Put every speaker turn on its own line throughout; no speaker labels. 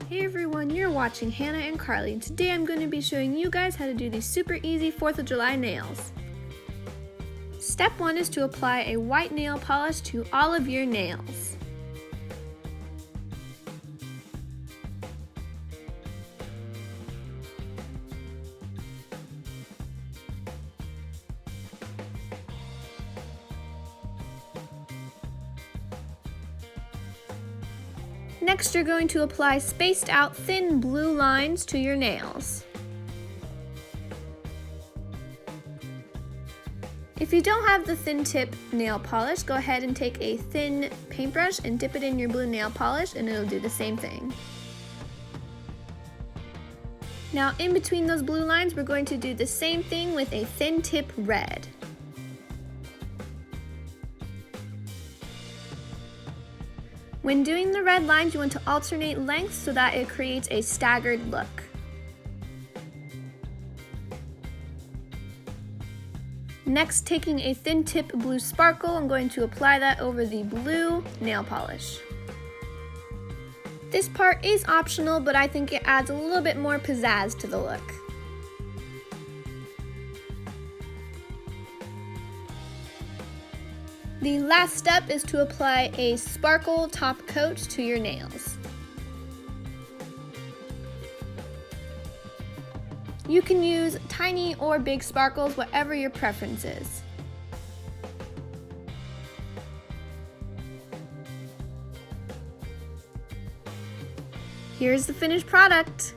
Hey everyone, you're watching Hannah and Carly, and today I'm going to be showing you guys how to do these super easy 4th of July nails. Step 1 is to apply a white nail polish to all of your nails. Next, you're going to apply spaced out thin blue lines to your nails. If you don't have the thin tip nail polish, go ahead and take a thin paintbrush and dip it in your blue nail polish and it'll do the same thing. Now in between those blue lines, we're going to do the same thing with a thin tip red. When doing the red lines, you want to alternate lengths so that it creates a staggered look. Next, taking a thin tip blue sparkle, I'm going to apply that over the blue nail polish. This part is optional, but I think it adds a little bit more pizzazz to the look. The last step is to apply a sparkle top coat to your nails. You can use tiny or big sparkles, whatever your preference is. Here's the finished product.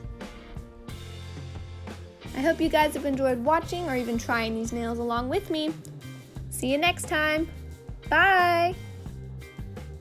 I hope you guys have enjoyed watching or even trying these nails along with me. See you next time. Bye!